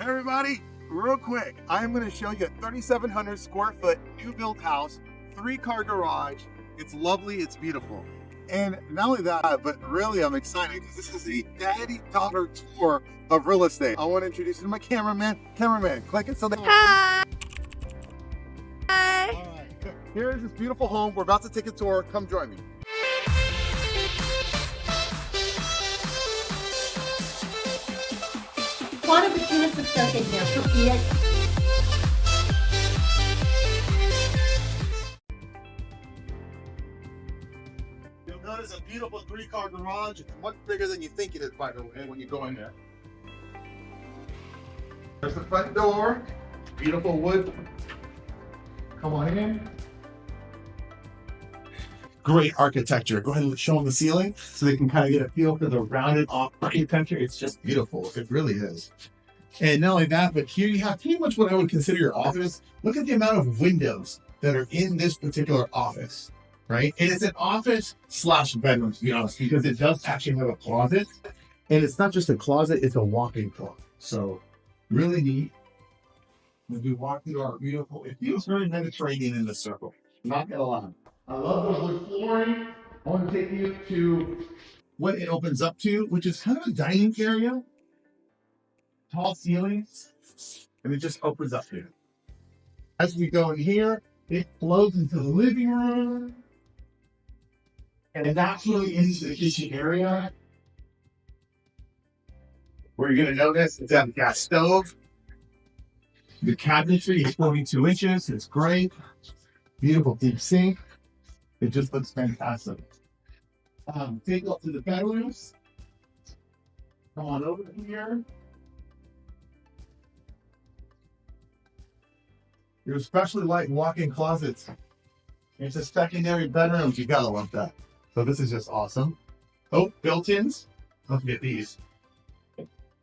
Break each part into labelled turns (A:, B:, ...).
A: Hey everybody, real quick, I'm going to show you a 3,700 square foot new built house, 3-car garage. It's lovely, it's beautiful. And not only that, but really I'm excited because this is a daddy-daughter tour of real estate. I want to introduce you to my cameraman. Cameraman, click it so they...
B: Hi!
A: All right, here's this beautiful home. We're about to take a tour. Come join me.
B: Juan and Ava stuck in here. Forget.
A: You'll notice a beautiful 3-car garage. It's much bigger than you think it is, by the way, when you go in there. There's the front door. Beautiful wood. Come on in. Great architecture. Go ahead and show them the ceiling so they can kind of get a feel for the rounded off architecture. It's just beautiful. It really is. And not only that, but here you have pretty much what I would consider your office. Look at the amount of windows that are in this particular office, right? And it's an office slash bedroom, to be honest, because it does actually have a closet. And it's not just a closet, it's a walk-in closet. So really neat. As we walk through our beautiful, it feels very Mediterranean in the circle. Not gonna lie. I love the wood flooring. I want to take you to what it opens up to, which is kind of a dining area. Tall ceilings, and it just opens up here. As we go in here, it flows into the living room, and naturally into the kitchen area, where you're going to notice it's got a gas stove. The cabinetry is 42 inches. It's great. Beautiful deep sink. It just looks fantastic. Take up to the bedrooms. Come on over here. You especially like walk-in closets. It's a secondary bedrooms. You gotta love that. So this is just awesome. Oh, built-ins. Don't forget these.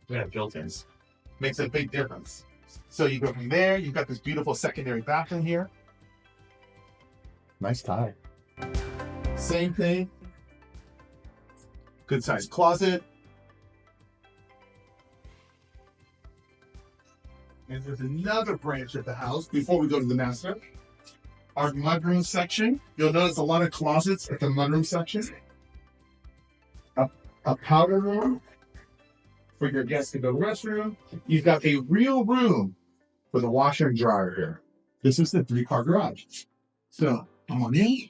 A: We have built-ins. Makes a big difference. So you go from there. You've got this beautiful secondary bathroom here. Nice tie. Same thing. Good sized closet. And there's another branch of the house before we go to the master. Our mudroom section. You'll notice a lot of closets at the mudroom section. A powder room for your guests to go restroom. You've got a real room for the washer and dryer here. This is the 3-car garage. So come on in.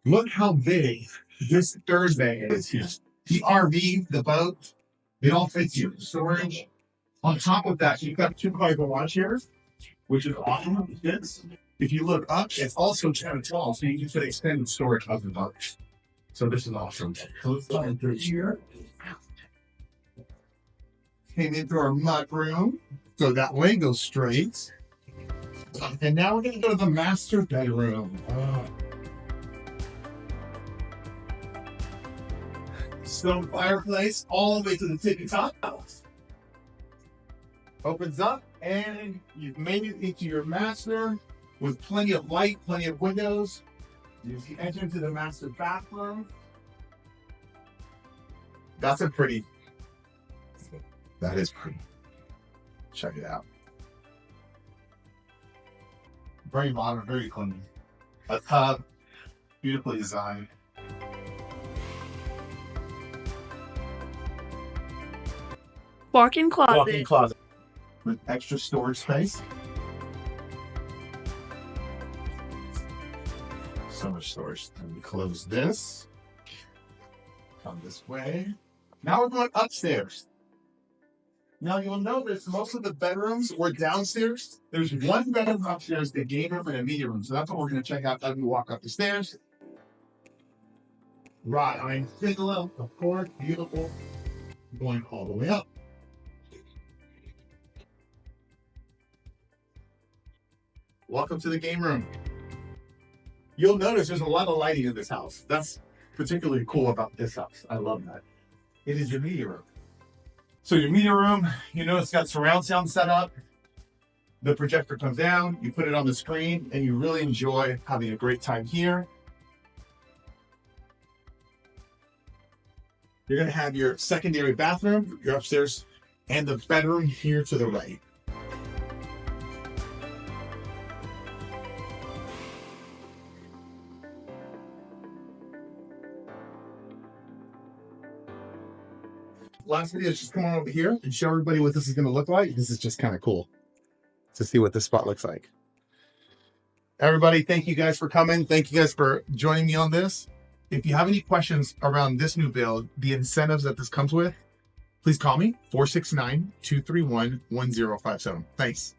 A: Look how big this Thursday is here. The RV, the boat, it all fits you. Storage. On top of that, you've got 2-car garage here, which is awesome. If you look up, it's also 10 tall, so you can fit extended storage of the boat. So this is awesome. So let's go through here. Came into our mud room, so that way goes straight. And now we're going to go to the master bedroom. Stone fireplace all the way to the tippy top. Opens up, and you've made it into your master with plenty of light, plenty of windows. You enter into the master bathroom. That is pretty. Check it out. Very modern, very clean. A tub, beautifully designed.
B: Walk-in closet.
A: Walk-in closet with extra storage space. So much storage. Let me close this. Come this way. Now we're going upstairs. Now you'll notice most of the bedrooms were downstairs. There's one bedroom upstairs, the game room and a media room. So that's what we're going to check out as we walk up the stairs. Right, I'm single, of course, beautiful. Going all the way up. Welcome to the game room. You'll notice there's a lot of lighting in this house. That's particularly cool about this house. I love that. It is your media room. So your media room, you know, it's got surround sound set up. The projector comes down, you put it on the screen, and you really enjoy having a great time here. You're going to have your secondary bathroom, your upstairs and the bedroom here to the right. Last video is just come on over here and show everybody what this is going to look like. This is just kind of cool to see what this spot looks like. Everybody, thank you guys for coming. Thank you guys for joining me on this. If you have any questions around this new build, the incentives that this comes with, please call me, 469-231-1057. Thanks.